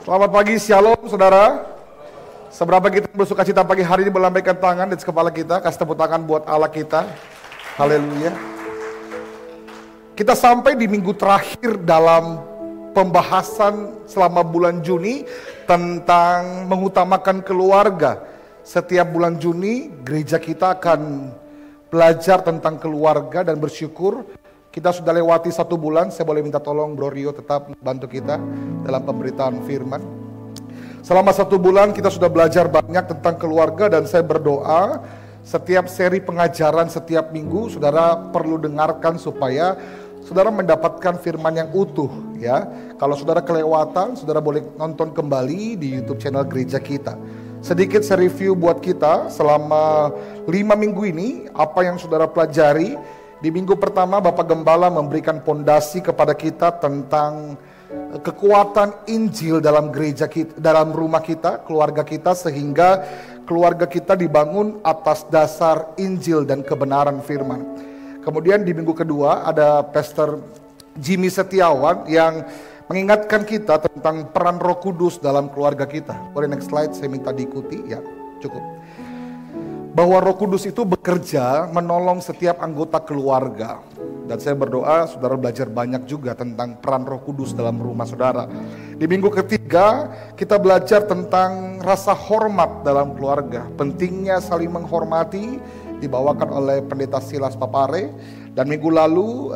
Selamat pagi, shalom saudara. Seberapa kita bersuka cita pagi hari ini melambaikan tangan di kepala kita, kasih tepuk tangan buat Allah kita. Haleluya. Kita sampai di minggu terakhir dalam pembahasan selama bulan Juni tentang mengutamakan keluarga. Setiap bulan Juni gereja kita akan belajar tentang keluarga dan bersyukur. Kita sudah lewati 1 bulan, saya boleh minta tolong Bro Rio tetap bantu kita dalam pemberitaan firman. Selama 1 bulan kita sudah belajar banyak tentang keluarga dan saya berdoa setiap seri pengajaran setiap minggu saudara perlu dengarkan supaya saudara mendapatkan firman yang utuh ya. Kalau saudara kelewatan, saudara boleh nonton kembali di YouTube channel gereja kita. Sedikit saya review buat kita selama 5 minggu ini apa yang saudara pelajari. Di minggu pertama Bapak Gembala memberikan pondasi kepada kita tentang kekuatan Injil dalam gereja kita, dalam rumah kita, keluarga kita, sehingga keluarga kita dibangun atas dasar Injil dan kebenaran firman. Kemudian di minggu kedua ada Pastor Jimmy Setiawan yang mengingatkan kita tentang peran Roh Kudus dalam keluarga kita. Boleh next slide, saya minta diikuti ya, cukup. Bahwa Roh Kudus itu bekerja menolong setiap anggota keluarga. Dan saya berdoa saudara belajar banyak juga tentang peran Roh Kudus dalam rumah saudara. Di minggu ketiga kita belajar tentang rasa hormat dalam keluarga. Pentingnya saling menghormati, dibawakan oleh Pendeta Silas Papare. Dan minggu lalu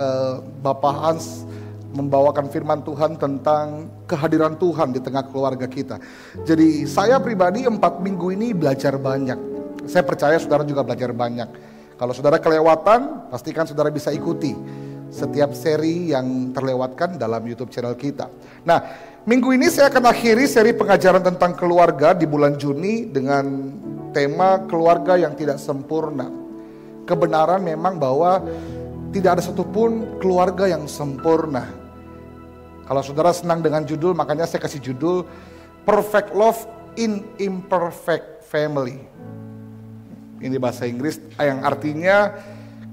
Bapak Hans membawakan firman Tuhan tentang kehadiran Tuhan di tengah keluarga kita. Jadi saya pribadi 4 minggu ini belajar banyak. Saya percaya saudara juga belajar banyak. Kalau saudara kelewatan, pastikan saudara bisa ikuti setiap seri yang terlewatkan dalam YouTube channel kita. Nah, minggu ini saya akan akhiri seri pengajaran tentang keluarga di bulan Juni dengan tema keluarga yang tidak sempurna. Kebenaran memang bahwa tidak ada satupun keluarga yang sempurna. Kalau saudara senang dengan judul, makanya saya kasih judul Perfect Love in Imperfect Family. Ini bahasa Inggris yang artinya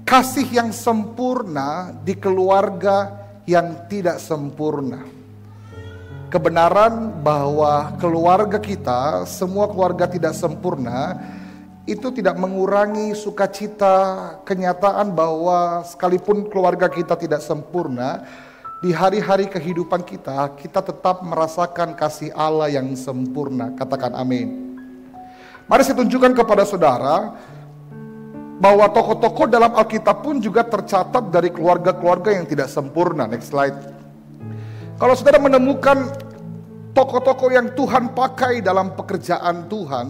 kasih yang sempurna di keluarga yang tidak sempurna. Kebenaran bahwa keluarga kita, semua keluarga tidak sempurna, itu tidak mengurangi sukacita kenyataan bahwa sekalipun keluarga kita tidak sempurna, di hari-hari kehidupan kita, kita tetap merasakan kasih Allah yang sempurna. Katakan amin. Mari saya tunjukkan kepada saudara bahwa tokoh-tokoh dalam Alkitab pun juga tercatat dari keluarga-keluarga yang tidak sempurna. Next slide. Kalau saudara menemukan tokoh-tokoh yang Tuhan pakai dalam pekerjaan Tuhan,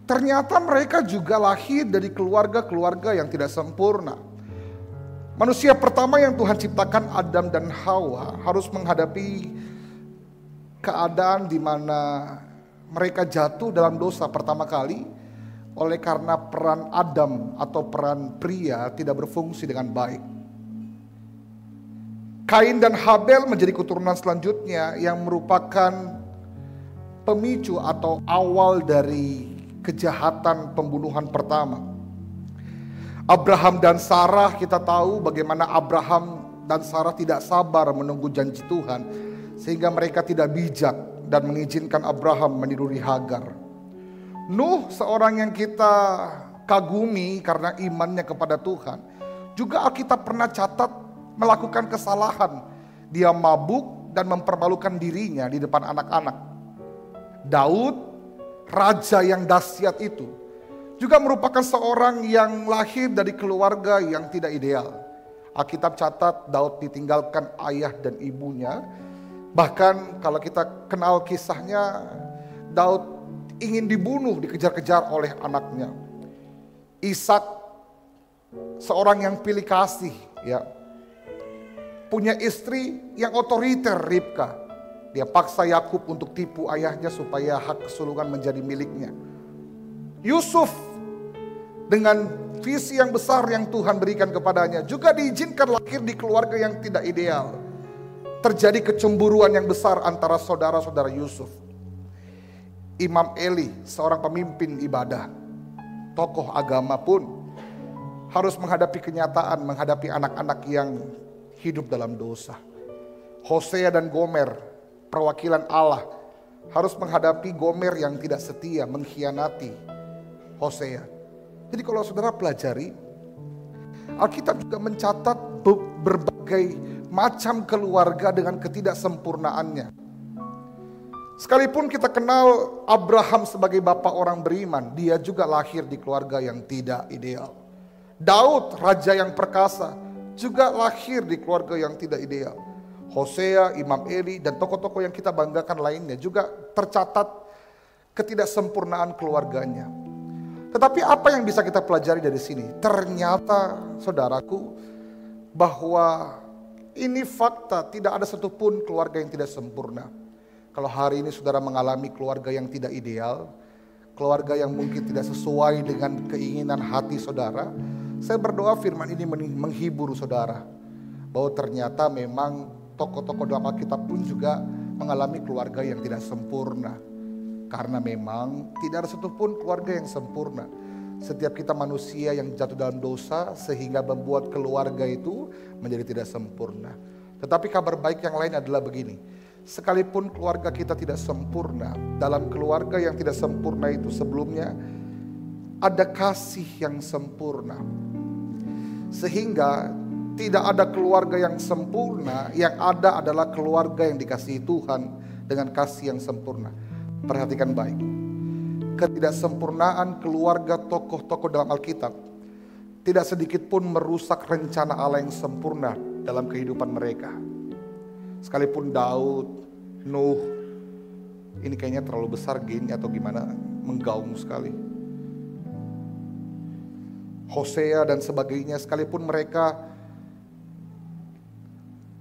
ternyata mereka juga lahir dari keluarga-keluarga yang tidak sempurna. Manusia pertama yang Tuhan ciptakan, Adam dan Hawa, harus menghadapi keadaan di mana mereka jatuh dalam dosa pertama kali oleh karena peran Adam atau peran pria tidak berfungsi dengan baik. Kain dan Habel menjadi keturunan selanjutnya yang merupakan pemicu atau awal dari kejahatan pembunuhan pertama. Abraham dan Sarah, kita tahu bagaimana Abraham dan Sarah tidak sabar menunggu janji Tuhan sehingga mereka tidak bijak dan mengizinkan Abraham meniduri Hagar. Nuh, seorang yang kita kagumi karena imannya kepada Tuhan, juga Alkitab pernah catat melakukan kesalahan. Dia mabuk dan mempermalukan dirinya di depan anak-anak. Daud, raja yang dahsyat itu, juga merupakan seorang yang lahir dari keluarga yang tidak ideal. Alkitab catat Daud ditinggalkan ayah dan ibunya. Bahkan kalau kita kenal kisahnya, Daud ingin dibunuh, dikejar-kejar oleh anaknya. Ishak, seorang yang pilih kasih, ya, punya istri yang otoriter, Ribka. Dia paksa Yakub untuk tipu ayahnya supaya hak kesulungan menjadi miliknya. Yusuf, dengan visi yang besar yang Tuhan berikan kepadanya, juga diizinkan lahir di keluarga yang tidak ideal. Terjadi kecemburuan yang besar antara saudara-saudara Yusuf. Imam Eli, seorang pemimpin ibadah, tokoh agama pun harus menghadapi kenyataan, menghadapi anak-anak yang hidup dalam dosa. Hosea dan Gomer, perwakilan Allah harus menghadapi Gomer yang tidak setia, mengkhianati Hosea. Jadi kalau saudara pelajari, Alkitab juga mencatat berbagai macam keluarga dengan ketidaksempurnaannya. Sekalipun kita kenal Abraham sebagai bapak orang beriman, dia juga lahir di keluarga yang tidak ideal. Daud, raja yang perkasa, juga lahir di keluarga yang tidak ideal. Hosea, Imam Eli, dan tokoh-tokoh yang kita banggakan lainnya juga tercatat ketidaksempurnaan keluarganya. Tetapi apa yang bisa kita pelajari dari sini? Ternyata saudaraku, bahwa ini fakta, tidak ada satupun keluarga yang tidak sempurna. Kalau hari ini saudara mengalami keluarga yang tidak ideal, keluarga yang mungkin tidak sesuai dengan keinginan hati saudara, saya berdoa firman ini menghibur saudara, bahwa ternyata memang tokoh-tokoh dalam Alkitab pun juga mengalami keluarga yang tidak sempurna. Karena memang tidak ada satupun keluarga yang sempurna. Setiap kita manusia yang jatuh dalam dosa sehingga membuat keluarga itu menjadi tidak sempurna. Tetapi kabar baik yang lain adalah begini. Sekalipun keluarga kita tidak sempurna, dalam keluarga yang tidak sempurna itu sebelumnya ada kasih yang sempurna. Sehingga tidak ada keluarga yang sempurna, yang ada adalah keluarga yang dikasihi Tuhan dengan kasih yang sempurna. Perhatikan baik. Ketidaksempurnaan keluarga tokoh-tokoh dalam Alkitab tidak sedikit pun merusak rencana Allah yang sempurna dalam kehidupan mereka. Sekalipun Daud, Nuh, ini kayaknya terlalu besar gini atau gimana, menggaung sekali. Hosea dan sebagainya, sekalipun mereka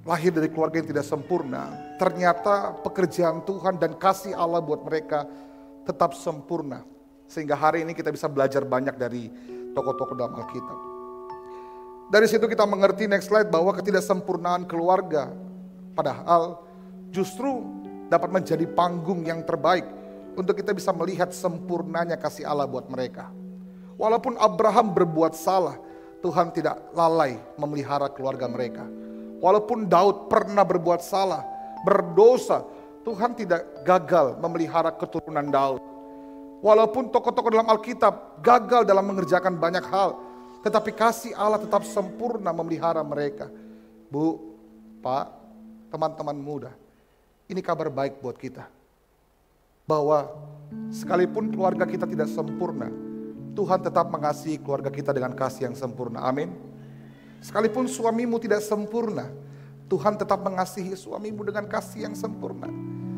lahir dari keluarga yang tidak sempurna, ternyata pekerjaan Tuhan dan kasih Allah buat mereka tetap sempurna. Sehingga hari ini kita bisa belajar banyak dari tokoh-tokoh dalam Alkitab. Dari situ kita mengerti, next slide, bahwa ketidaksempurnaan keluarga padahal justru dapat menjadi panggung yang terbaik untuk kita bisa melihat sempurnanya kasih Allah buat mereka. Walaupun Abraham berbuat salah, Tuhan tidak lalai memelihara keluarga mereka. Walaupun Daud pernah berbuat salah, berdosa, Tuhan tidak gagal memelihara keturunan Daud. Walaupun tokoh-tokoh dalam Alkitab gagal dalam mengerjakan banyak hal, tetapi kasih Allah tetap sempurna memelihara mereka. Bu, Pak, teman-teman muda, ini kabar baik buat kita. Bahwa sekalipun keluarga kita tidak sempurna, Tuhan tetap mengasihi keluarga kita dengan kasih yang sempurna. Amin. Sekalipun suamimu tidak sempurna, Tuhan tetap mengasihi suamimu dengan kasih yang sempurna.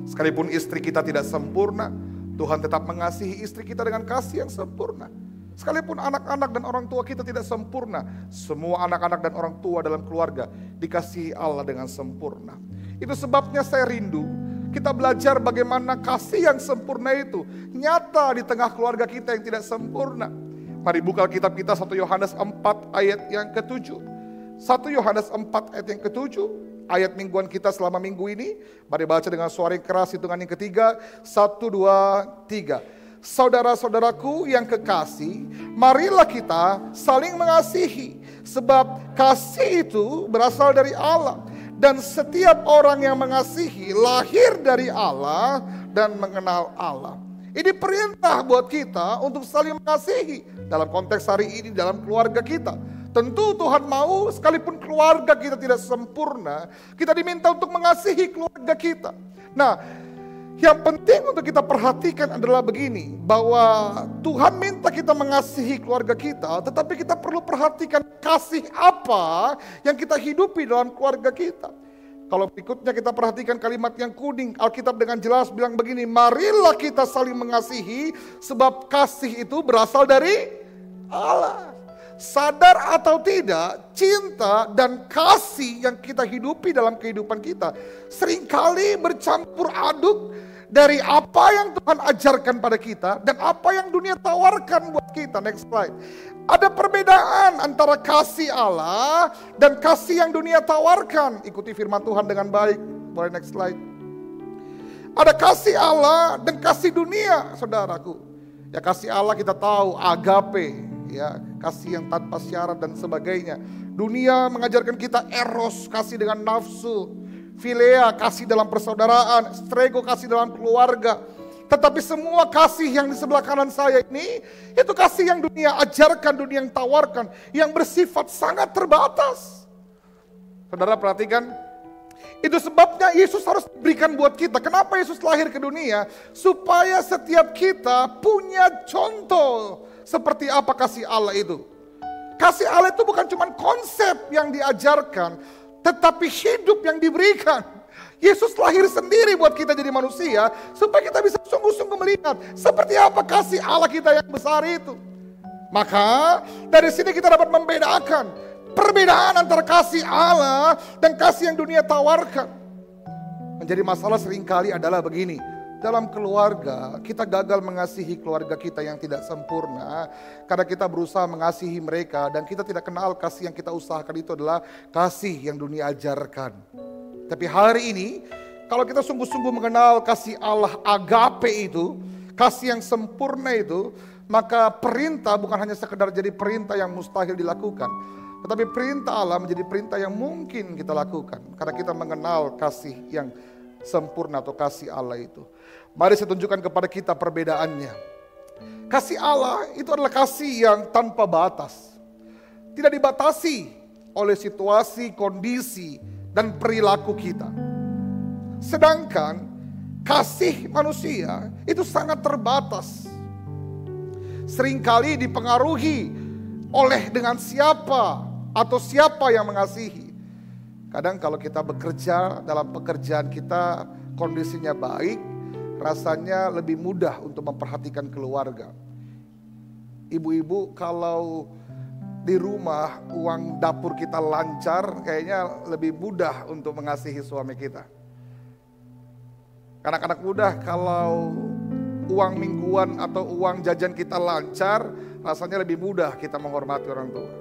Sekalipun istri kita tidak sempurna, Tuhan tetap mengasihi istri kita dengan kasih yang sempurna. Sekalipun anak-anak dan orang tua kita tidak sempurna, semua anak-anak dan orang tua dalam keluarga dikasihi Allah dengan sempurna. Itu sebabnya saya rindu kita belajar bagaimana kasih yang sempurna itu nyata di tengah keluarga kita yang tidak sempurna. Mari buka Alkitab kita 1 Yohanes 4 ayat yang ke-7. 1 Yohanes 4 ayat yang ke-7. Ayat mingguan kita selama minggu ini. Mari baca dengan suara yang keras, hitungan yang ketiga. 1, 2, 3. Saudara-saudaraku yang kekasih, marilah kita saling mengasihi. Sebab kasih itu berasal dari Allah. Dan setiap orang yang mengasihi lahir dari Allah dan mengenal Allah. Ini perintah buat kita untuk saling mengasihi. Dalam konteks hari ini, dalam keluarga kita. Tentu Tuhan mau sekalipun keluarga kita tidak sempurna, kita diminta untuk mengasihi keluarga kita. Nah, yang penting untuk kita perhatikan adalah begini, bahwa Tuhan minta kita mengasihi keluarga kita, tetapi kita perlu perhatikan kasih apa yang kita hidupi dalam keluarga kita. Kalau berikutnya kita perhatikan kalimat yang kuning, Alkitab dengan jelas bilang begini, marilah kita saling mengasihi sebab kasih itu berasal dari Allah. Sadar atau tidak, cinta dan kasih yang kita hidupi dalam kehidupan kita seringkali bercampur aduk dari apa yang Tuhan ajarkan pada kita dan apa yang dunia tawarkan buat kita. Next slide. Ada perbedaan antara kasih Allah dan kasih yang dunia tawarkan. Ikuti firman Tuhan dengan baik. Boleh next slide. Ada kasih Allah dan kasih dunia, saudaraku. Ya, kasih Allah kita tahu, agape, ya, kasih yang tanpa syarat dan sebagainya. Dunia mengajarkan kita eros, kasih dengan nafsu. Philea, kasih dalam persaudaraan. Strego, kasih dalam keluarga. Tetapi semua kasih yang di sebelah kanan saya ini, itu kasih yang dunia ajarkan, dunia yang tawarkan, yang bersifat sangat terbatas. Saudara perhatikan, itu sebabnya Yesus harus berikan buat kita. Kenapa Yesus lahir ke dunia? Supaya setiap kita punya contoh seperti apa kasih Allah itu. Kasih Allah itu bukan cuma konsep yang diajarkan, tetapi hidup yang diberikan. Yesus lahir sendiri buat kita jadi manusia, supaya kita bisa sungguh-sungguh melihat seperti apa kasih Allah kita yang besar itu. Maka dari sini kita dapat membedakan perbedaan antara kasih Allah dan kasih yang dunia tawarkan. Menjadi masalah seringkali adalah begini. Dalam keluarga, kita gagal mengasihi keluarga kita yang tidak sempurna karena kita berusaha mengasihi mereka dan kita tidak kenal kasih yang kita usahakan itu adalah kasih yang dunia ajarkan. Tapi hari ini, kalau kita sungguh-sungguh mengenal kasih Allah agape itu, kasih yang sempurna itu, maka perintah bukan hanya sekedar jadi perintah yang mustahil dilakukan, tetapi perintah Allah menjadi perintah yang mungkin kita lakukan karena kita mengenal kasih yang sempurna atau kasih Allah itu. Mari saya tunjukkan kepada kita perbedaannya. Kasih Allah itu adalah kasih yang tanpa batas. Tidak dibatasi oleh situasi, kondisi, dan perilaku kita. Sedangkan kasih manusia itu sangat terbatas. Seringkali dipengaruhi oleh dengan siapa atau siapa yang mengasihi. Kadang kalau kita bekerja, dalam pekerjaan kita kondisinya baik, rasanya lebih mudah untuk memperhatikan keluarga. Ibu-ibu kalau di rumah uang dapur kita lancar, kayaknya lebih mudah untuk mengasihi suami kita. Anak-anak muda kalau uang mingguan atau uang jajan kita lancar, rasanya lebih mudah kita menghormati orang tua.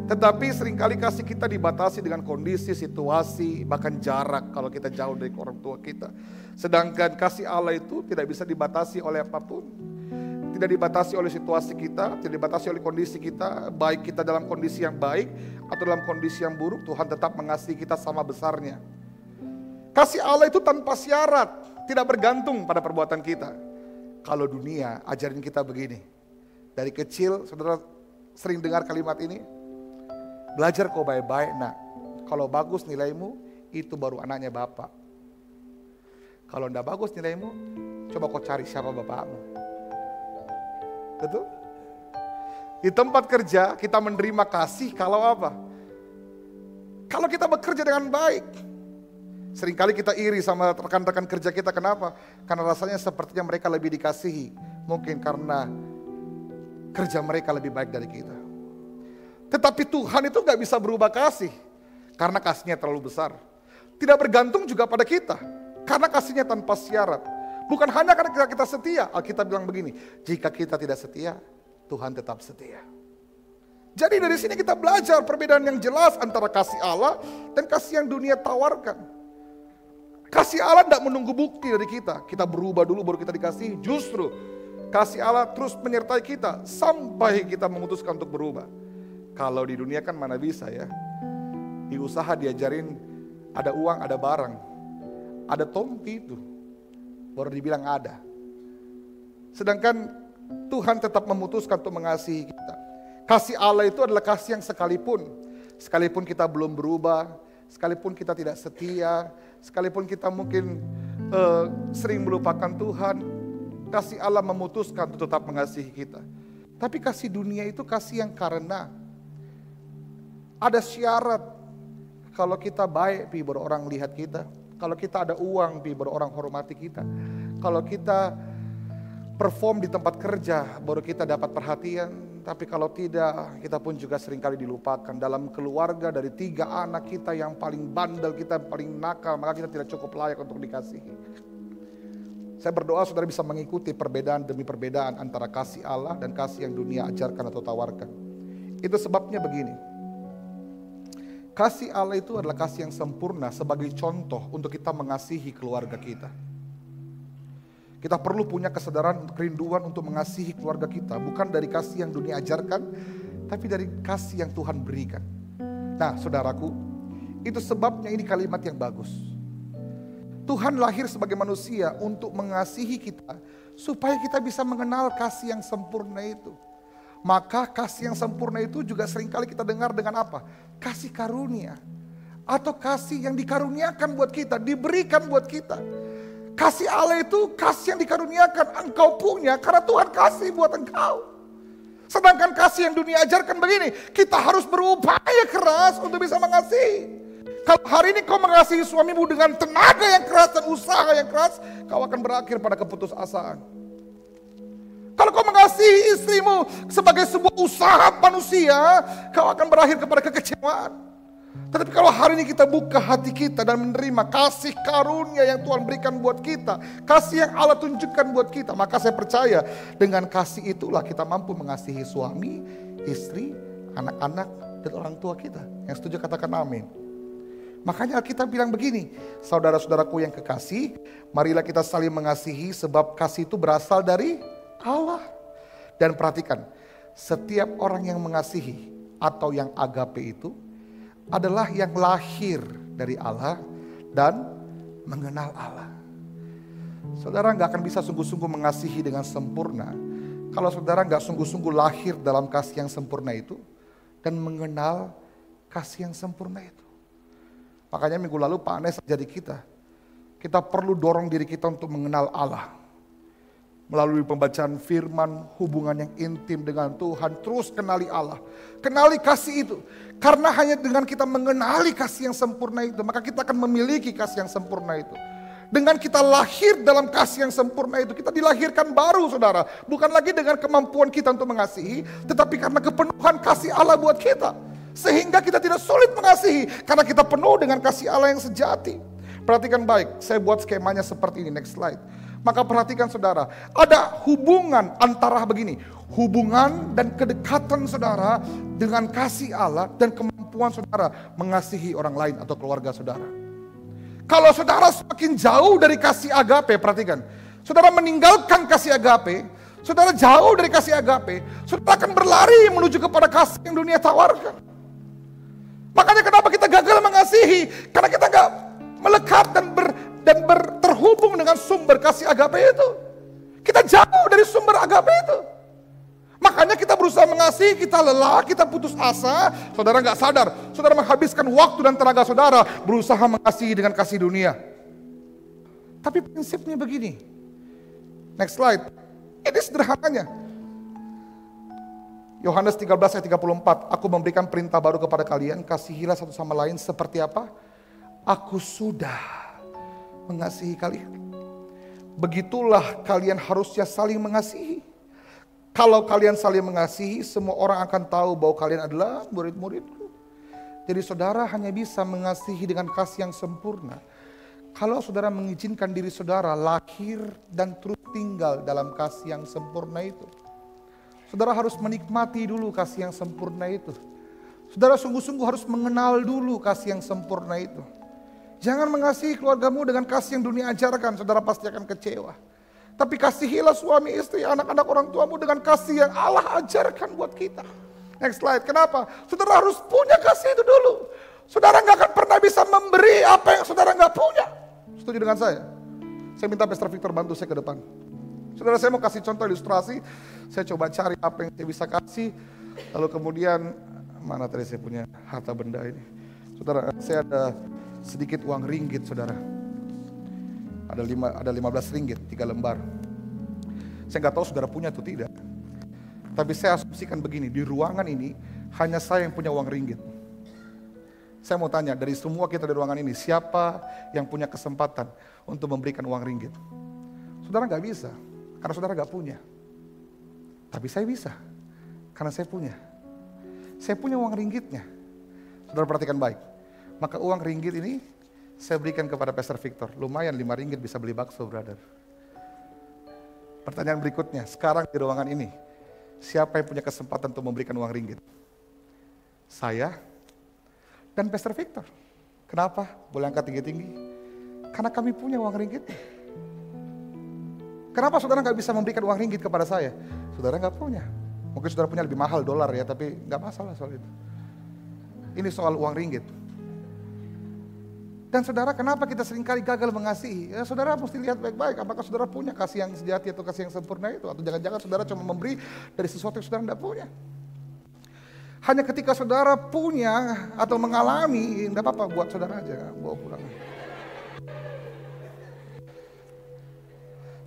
Tetapi seringkali kasih kita dibatasi dengan kondisi, situasi, bahkan jarak kalau kita jauh dari orang tua kita. Sedangkan kasih Allah itu tidak bisa dibatasi oleh apapun. Tidak dibatasi oleh situasi kita, tidak dibatasi oleh kondisi kita, baik kita dalam kondisi yang baik atau dalam kondisi yang buruk, Tuhan tetap mengasihi kita sama besarnya. Kasih Allah itu tanpa syarat, tidak bergantung pada perbuatan kita. Kalau dunia ajarin kita begini, dari kecil saudara sering dengar kalimat ini, belajar kau baik-baik nak, kalau bagus nilaimu itu baru anaknya bapak. Kalau enggak bagus nilaimu, coba kau cari siapa bapakmu. Betul? Di tempat kerja kita menerima kasih kalau apa? Kalau kita bekerja dengan baik. Seringkali kita iri sama rekan-rekan kerja kita, kenapa? Karena rasanya sepertinya mereka lebih dikasihi. Mungkin karena kerja mereka lebih baik dari kita. Tetapi Tuhan itu gak bisa berubah kasih. Karena kasihnya terlalu besar. Tidak bergantung juga pada kita. Karena kasihnya tanpa syarat. Bukan hanya karena kita setia, Alkitab bilang begini, jika kita tidak setia, Tuhan tetap setia. Jadi dari sini kita belajar perbedaan yang jelas antara kasih Allah dan kasih yang dunia tawarkan. Kasih Allah tidak menunggu bukti dari kita berubah dulu baru kita dikasih. Justru kasih Allah terus menyertai kita sampai kita memutuskan untuk berubah. Kalau di dunia kan mana bisa ya, di usaha diajarin ada uang, ada barang, ada tompi itu. Baru dibilang ada. Sedangkan Tuhan tetap memutuskan untuk mengasihi kita. Kasih Allah itu adalah kasih yang sekalipun kita belum berubah, sekalipun kita tidak setia, sekalipun kita mungkin sering melupakan Tuhan, kasih Allah memutuskan untuk tetap mengasihi kita. Tapi kasih dunia itu kasih yang karena ada syarat. Kalau kita baik, baru orang lihat kita. Kalau kita ada uang, baru orang hormati kita. Kalau kita perform di tempat kerja, baru kita dapat perhatian. Tapi kalau tidak, kita pun juga seringkali dilupakan. Dalam keluarga dari 3 anak kita yang paling bandel, kita yang paling nakal, maka kita tidak cukup layak untuk dikasihi. Saya berdoa saudara bisa mengikuti perbedaan demi perbedaan antara kasih Allah dan kasih yang dunia ajarkan atau tawarkan. Itu sebabnya begini. Kasih Allah itu adalah kasih yang sempurna sebagai contoh untuk kita mengasihi keluarga kita. Kita perlu punya kesadaran, kerinduan untuk mengasihi keluarga kita. Bukan dari kasih yang dunia ajarkan, tapi dari kasih yang Tuhan berikan. Nah saudaraku, Itu sebabnya ini kalimat yang bagus. Tuhan lahir sebagai manusia untuk mengasihi kita, supaya kita bisa mengenal kasih yang sempurna itu. Maka kasih yang sempurna itu juga seringkali kita dengar dengan apa? Kasih karunia. Atau kasih yang dikaruniakan buat kita, diberikan buat kita. Kasih Allah itu kasih yang dikaruniakan, engkau punya karena Tuhan kasih buat engkau. Sedangkan kasih yang dunia ajarkan begini, kita harus berupaya keras untuk bisa mengasihi. Kalau hari ini kau mengasihi suamimu dengan tenaga yang keras dan usaha yang keras, kau akan berakhir pada keputusasaan. Kalau kau mengasihi istrimu sebagai sebuah usaha manusia, kau akan berakhir kepada kekecewaan. Tetapi kalau hari ini kita buka hati kita dan menerima kasih karunia yang Tuhan berikan buat kita, kasih yang Allah tunjukkan buat kita, maka saya percaya dengan kasih itulah kita mampu mengasihi suami, istri, anak-anak, dan orang tua kita. Yang setuju katakan amin. Makanya kita bilang begini, saudara-saudaraku yang kekasih, marilah kita saling mengasihi sebab kasih itu berasal dari Allah. Dan perhatikan, setiap orang yang mengasihi atau yang agape itu adalah yang lahir dari Allah dan mengenal Allah. Saudara gak akan bisa sungguh-sungguh mengasihi dengan sempurna kalau saudara gak sungguh-sungguh lahir dalam kasih yang sempurna itu dan mengenal kasih yang sempurna itu. Makanya minggu lalu Pak Anes jadi kita perlu dorong diri kita untuk mengenal Allah. Melalui pembacaan firman, hubungan yang intim dengan Tuhan, terus kenali Allah. Kenali kasih itu. Karena hanya dengan kita mengenali kasih yang sempurna itu, maka kita akan memiliki kasih yang sempurna itu. Dengan kita lahir dalam kasih yang sempurna itu, kita dilahirkan baru saudara. Bukan lagi dengan kemampuan kita untuk mengasihi, tetapi karena kepenuhan kasih Allah buat kita. Sehingga kita tidak sulit mengasihi, karena kita penuh dengan kasih Allah yang sejati. Perhatikan baik, saya buat skemanya seperti ini, next slide. Maka perhatikan saudara, ada hubungan antara begini, hubungan dan kedekatan saudara dengan kasih Allah dan kemampuan saudara mengasihi orang lain atau keluarga saudara. Kalau saudara semakin jauh dari kasih agape, perhatikan, saudara meninggalkan kasih agape, saudara jauh dari kasih agape, saudara akan berlari menuju kepada kasih yang dunia tawarkan. Makanya kenapa kita gagal mengasihi, karena kita gak melekat dan terhubung dengan sumber kasih agape itu. Kita jauh dari sumber agape itu. Makanya kita berusaha mengasihi, kita lelah, kita putus asa. Saudara gak sadar, saudara menghabiskan waktu dan tenaga saudara berusaha mengasihi dengan kasih dunia. Tapi prinsipnya begini. Next slide. Ini sederhananya. Yohanes 13 ayat 34, aku memberikan perintah baru kepada kalian, kasihilah satu sama lain seperti apa? Aku sudah mengasihi kalian. Begitulah kalian harusnya saling mengasihi. Kalau kalian saling mengasihi, semua orang akan tahu bahwa kalian adalah murid-muridku. Jadi saudara hanya bisa mengasihi dengan kasih yang sempurna kalau saudara mengizinkan diri saudara lahir dan terus tinggal dalam kasih yang sempurna itu. Saudara harus menikmati dulu kasih yang sempurna itu. Saudara sungguh-sungguh harus mengenal dulu kasih yang sempurna itu. Jangan mengasihi keluargamu dengan kasih yang dunia ajarkan, saudara pasti akan kecewa. Tapi kasihilah suami istri, anak-anak orang tuamu dengan kasih yang Allah ajarkan buat kita. Next slide, kenapa? Saudara harus punya kasih itu dulu. Saudara gak akan pernah bisa memberi apa yang saudara gak punya. Setuju dengan saya? Saya minta Pastor Victor bantu saya ke depan. Saudara, saya mau kasih contoh ilustrasi. Saya coba cari apa yang saya bisa kasih. Lalu kemudian, mana tadi saya punya harta benda ini. Saudara, saya ada sedikit uang ringgit saudara. Ada 15 ringgit, 3 lembar. Saya nggak tahu saudara punya atau tidak. Tapi saya asumsikan begini, di ruangan ini hanya saya yang punya uang ringgit. Saya mau tanya, dari semua kita di ruangan ini, siapa yang punya kesempatan untuk memberikan uang ringgit? Saudara nggak bisa, karena saudara nggak punya. Tapi saya bisa, karena saya punya. Saya punya uang ringgitnya. Saudara perhatikan baik. Maka uang ringgit ini saya berikan kepada Pastor Victor. Lumayan 5 ringgit bisa beli bakso, brother. Pertanyaan berikutnya, sekarang di ruangan ini, siapa yang punya kesempatan untuk memberikan uang ringgit? Saya dan Pastor Victor. Kenapa? Boleh angkat tinggi-tinggi? Karena kami punya uang ringgitnya. Kenapa saudara gak bisa memberikan uang ringgit kepada saya? Saudara gak punya. Mungkin saudara punya lebih mahal dolar ya, tapi gak masalah soal itu. Ini soal uang ringgit. Dan saudara, kenapa kita seringkali gagal mengasihi? Ya, saudara mesti lihat baik-baik, apakah saudara punya kasih yang sejati atau kasih yang sempurna itu? Atau jangan-jangan saudara cuma memberi dari sesuatu yang saudara tidak punya. Hanya ketika saudara punya atau mengalami, tidak apa-apa, buat saudara aja, bawa pulang.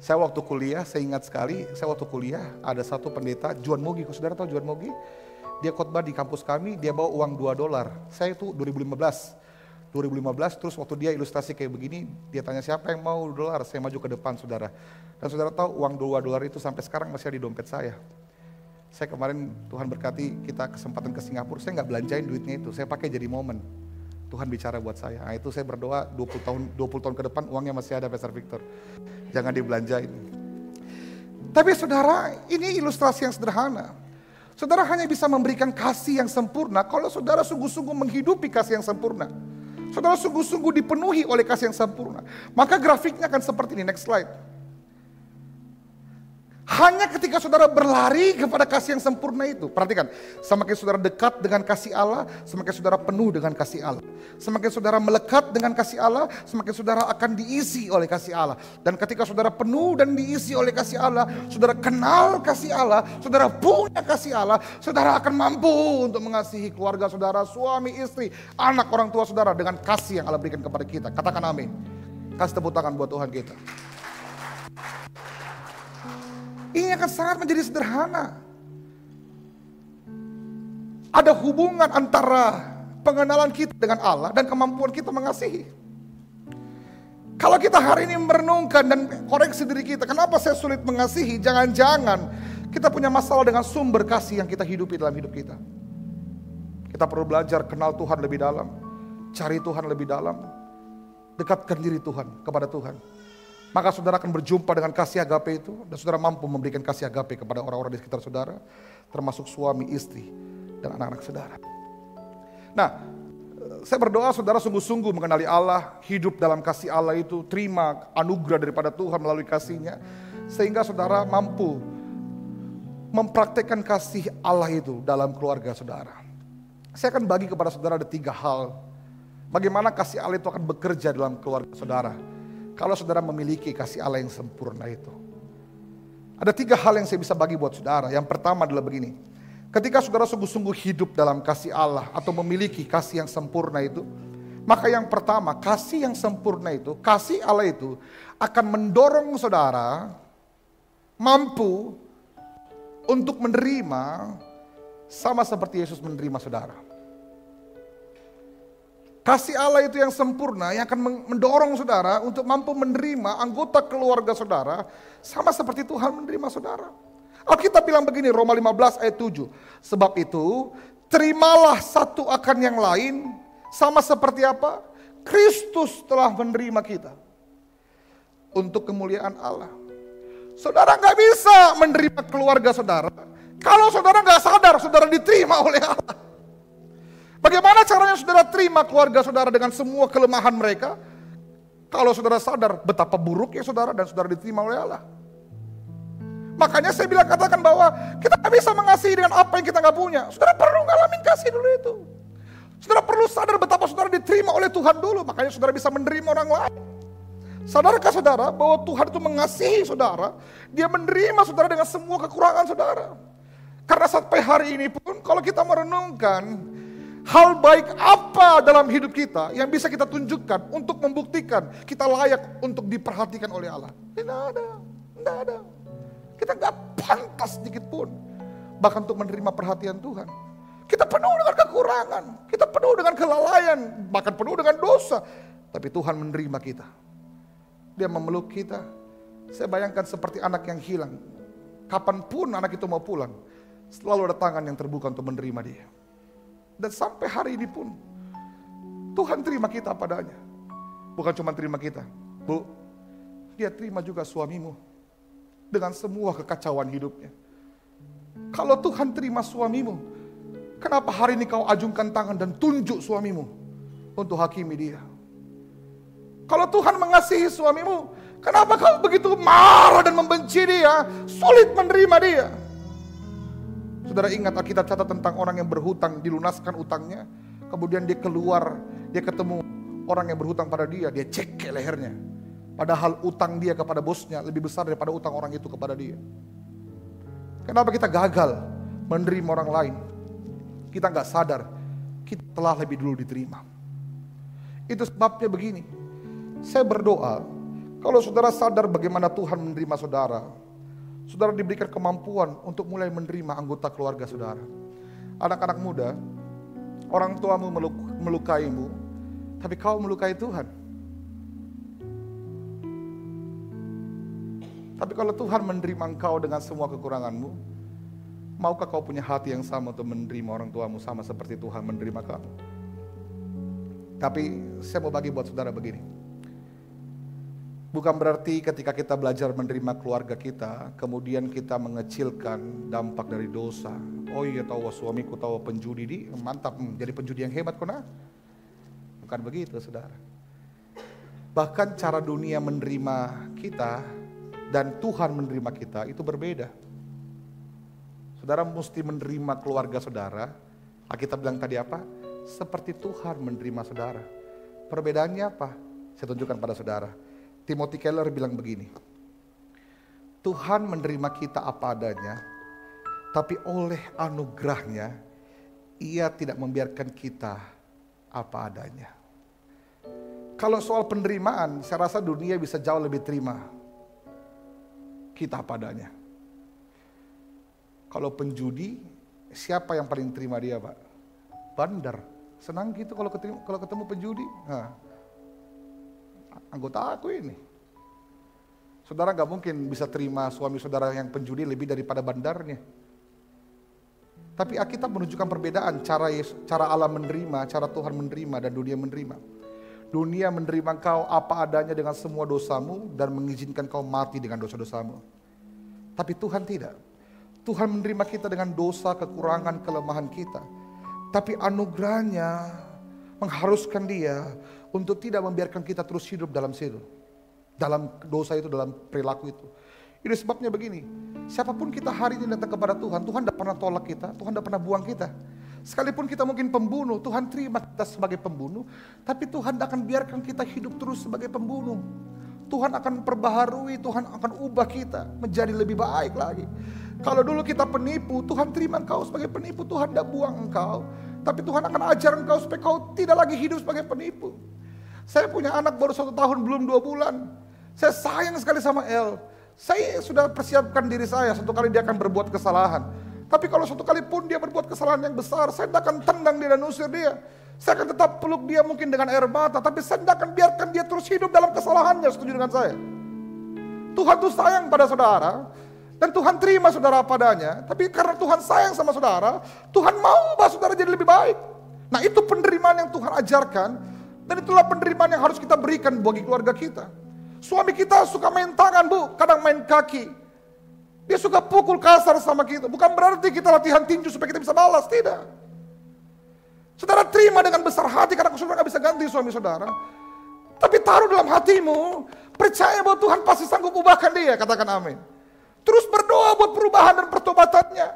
Saya waktu kuliah, saya ingat sekali, saya waktu kuliah ada satu pendeta, Juan Mogi, saudara tahu Juan Mogi? Dia khotbah di kampus kami, dia bawa uang $2. Saya itu 2015, terus waktu dia ilustrasi kayak begini, dia tanya siapa yang mau $, saya maju ke depan saudara. Dan saudara tahu uang $2 itu sampai sekarang masih ada di dompet saya. Saya kemarin Tuhan berkati kita kesempatan ke Singapura, saya nggak belanjain duitnya itu, saya pakai jadi momen. Tuhan bicara buat saya. Nah, itu saya berdoa 20 tahun ke depan uangnya masih ada Pastor Victor. Jangan dibelanjain. Tapi saudara, ini ilustrasi yang sederhana. Saudara hanya bisa memberikan kasih yang sempurna kalau saudara sungguh-sungguh menghidupi kasih yang sempurna. Saudara sungguh-sungguh dipenuhi oleh kasih yang sempurna. Maka grafiknya akan seperti ini, next slide. Hanya ketika saudara berlari kepada kasih yang sempurna itu. Perhatikan, semakin saudara dekat dengan kasih Allah, semakin saudara penuh dengan kasih Allah. Semakin saudara melekat dengan kasih Allah, semakin saudara akan diisi oleh kasih Allah. Dan ketika saudara penuh dan diisi oleh kasih Allah, saudara kenal kasih Allah, saudara punya kasih Allah, saudara akan mampu untuk mengasihi keluarga saudara, suami, istri, anak, orang tua saudara dengan kasih yang Allah berikan kepada kita. Katakan amin. Kasih tepuk tangan buat Tuhan kita. Ini akan sangat menjadi sederhana. Ada hubungan antara pengenalan kita dengan Allah dan kemampuan kita mengasihi. Kalau kita hari ini merenungkan dan koreksi diri kita, kenapa saya sulit mengasihi? Jangan-jangan kita punya masalah dengan sumber kasih yang kita hidupi dalam hidup kita. Kita perlu belajar kenal Tuhan lebih dalam, cari Tuhan lebih dalam, dekatkan diri Tuhan kepada Tuhan. Maka saudara akan berjumpa dengan kasih agape itu, dan saudara mampu memberikan kasih agape kepada orang-orang di sekitar saudara, termasuk suami, istri, dan anak-anak saudara. Nah, saya berdoa saudara sungguh-sungguh mengenali Allah, hidup dalam kasih Allah itu, terima anugerah daripada Tuhan melalui kasih-Nya, sehingga saudara mampu mempraktekkan kasih Allah itu dalam keluarga saudara. Saya akan bagi kepada saudara ada 3 hal, bagaimana kasih Allah itu akan bekerja dalam keluarga saudara. Kalau saudara memiliki kasih Allah yang sempurna itu. Ada 3 hal yang saya bisa bagi buat saudara. Yang pertama adalah begini. Ketika saudara sungguh-sungguh hidup dalam kasih Allah atau memiliki kasih yang sempurna itu, maka yang pertama, kasih yang sempurna itu, kasih Allah itu akan mendorong saudara mampu untuk menerima sama seperti Yesus menerima saudara. Kasih Allah itu yang sempurna yang akan mendorong saudara untuk mampu menerima anggota keluarga saudara sama seperti Tuhan menerima saudara. Alkitab bilang begini, Roma 15 ayat 7. Sebab itu, terimalah satu akan yang lain sama seperti apa? Kristus telah menerima kita untuk kemuliaan Allah. Saudara gak bisa menerima keluarga saudara kalau saudara gak sadar saudara diterima oleh Allah. Bagaimana caranya saudara terima keluarga saudara dengan semua kelemahan mereka? Kalau saudara sadar betapa buruknya saudara dan saudara diterima oleh Allah. Makanya saya bilang katakan bahwa kita gak bisa mengasihi dengan apa yang kita gak punya. Saudara perlu ngalamin kasih dulu itu. Saudara perlu sadar betapa saudara diterima oleh Tuhan dulu. Makanya saudara bisa menerima orang lain. Sadarkah saudara bahwa Tuhan itu mengasihi saudara? Dia menerima saudara dengan semua kekurangan saudara. Karena sampai hari ini pun kalau kita merenungkan hal baik apa dalam hidup kita yang bisa kita tunjukkan untuk membuktikan kita layak untuk diperhatikan oleh Allah? Tidak ada. Kita gak pantas sedikit pun bahkan untuk menerima perhatian Tuhan. Kita penuh dengan kekurangan, kita penuh dengan kelalaian, bahkan penuh dengan dosa. Tapi Tuhan menerima kita. Dia memeluk kita. Saya bayangkan seperti anak yang hilang. Kapanpun anak itu mau pulang, selalu ada tangan yang terbuka untuk menerima dia. Dan sampai hari ini pun Tuhan terima kita padanya. Bukan cuma terima kita, Bu, Dia terima juga suamimu dengan semua kekacauan hidupnya. Kalau Tuhan terima suamimu, kenapa hari ini kau ajungkan tangan dan tunjuk suamimu untuk hakimi dia? Kalau Tuhan mengasihi suamimu, kenapa kau begitu marah dan membenci dia, sulit menerima dia? Saudara ingat Alkitab catat tentang orang yang berhutang, dilunaskan utangnya, kemudian dia keluar, dia ketemu orang yang berhutang pada dia, dia cekek lehernya. Padahal utang dia kepada bosnya lebih besar daripada utang orang itu kepada dia. Kenapa kita gagal menerima orang lain? Kita nggak sadar, kita telah lebih dulu diterima. Itu sebabnya begini, saya berdoa, kalau saudara sadar bagaimana Tuhan menerima saudara, saudara diberikan kemampuan untuk mulai menerima anggota keluarga saudara. Anak-anak muda, orang tuamu melukaimu, tapi kau melukai Tuhan. Tapi kalau Tuhan menerima engkau dengan semua kekuranganmu, maukah kau punya hati yang sama untuk menerima orang tuamu sama seperti Tuhan menerima kamu? Tapi saya mau bagi buat saudara begini. Bukan berarti ketika kita belajar menerima keluarga kita, kemudian kita mengecilkan dampak dari dosa. Oh iya, tahu suamiku tahu penjudi di, mantap, jadi penjudi yang hebat kona. Bukan begitu saudara. Bahkan cara dunia menerima kita dan Tuhan menerima kita itu berbeda. Saudara mesti menerima keluarga saudara. Kita bilang tadi apa? Seperti Tuhan menerima saudara. Perbedaannya apa? Saya tunjukkan pada saudara. Timothy Keller bilang begini. Tuhan menerima kita apa adanya, tapi oleh anugerahnya, Ia tidak membiarkan kita apa adanya. Kalau soal penerimaan, saya rasa dunia bisa jauh lebih terima kita apa adanya. Kalau penjudi, siapa yang paling terima dia, Pak? Bandar. Senang gitu kalau ketemu penjudi. Nah, anggota aku ini. Saudara gak mungkin bisa terima suami saudara yang penjudi lebih daripada bandarnya. Tapi Alkitab menunjukkan perbedaan cara Allah menerima, cara Tuhan menerima dan dunia menerima. Dunia menerima kau apa adanya dengan semua dosamu dan mengizinkan kau mati dengan dosa-dosamu. Tapi Tuhan tidak. Tuhan menerima kita dengan dosa, kekurangan, kelemahan kita. Tapi anugerahnya mengharuskan Dia untuk tidak membiarkan kita terus hidup dalam situ. Dalam dosa itu, dalam perilaku itu. Ini sebabnya begini, siapapun kita hari ini datang kepada Tuhan, Tuhan tidak pernah tolak kita, Tuhan tidak pernah buang kita. Sekalipun kita mungkin pembunuh, Tuhan terima kita sebagai pembunuh, tapi Tuhan tidak akan biarkan kita hidup terus sebagai pembunuh. Tuhan akan perbaharui, Tuhan akan ubah kita menjadi lebih baik lagi. Kalau dulu kita penipu, Tuhan terima engkau sebagai penipu, Tuhan tidak buang engkau. Tapi Tuhan akan ajar engkau supaya kau tidak lagi hidup sebagai penipu. Saya punya anak baru 1 tahun, belum 2 bulan. Saya sayang sekali sama El. Saya sudah persiapkan diri saya, satu kali dia akan berbuat kesalahan. Tapi kalau satu kali pun dia berbuat kesalahan yang besar, saya tidak akan tendang dia dan usir dia. Saya akan tetap peluk dia mungkin dengan air mata, tapi saya tidak akan biarkan dia terus hidup dalam kesalahannya, setuju dengan saya? Tuhan tuh sayang pada saudara, dan Tuhan terima saudara padanya. Tapi karena Tuhan sayang sama saudara, Tuhan mau bahwa saudara jadi lebih baik. Nah itu penerimaan yang Tuhan ajarkan, dan itulah penerimaan yang harus kita berikan bagi keluarga kita. Suami kita suka main tangan bu, kadang main kaki. Dia suka pukul kasar sama kita. Bukan berarti kita latihan tinju supaya kita bisa balas, tidak. Saudara terima dengan besar hati karena saudara gak bisa ganti suami saudara. Tapi taruh dalam hatimu, percaya bahwa Tuhan pasti sanggup ubahkan dia, katakan amin. Terus berdoa buat perubahan dan pertobatannya.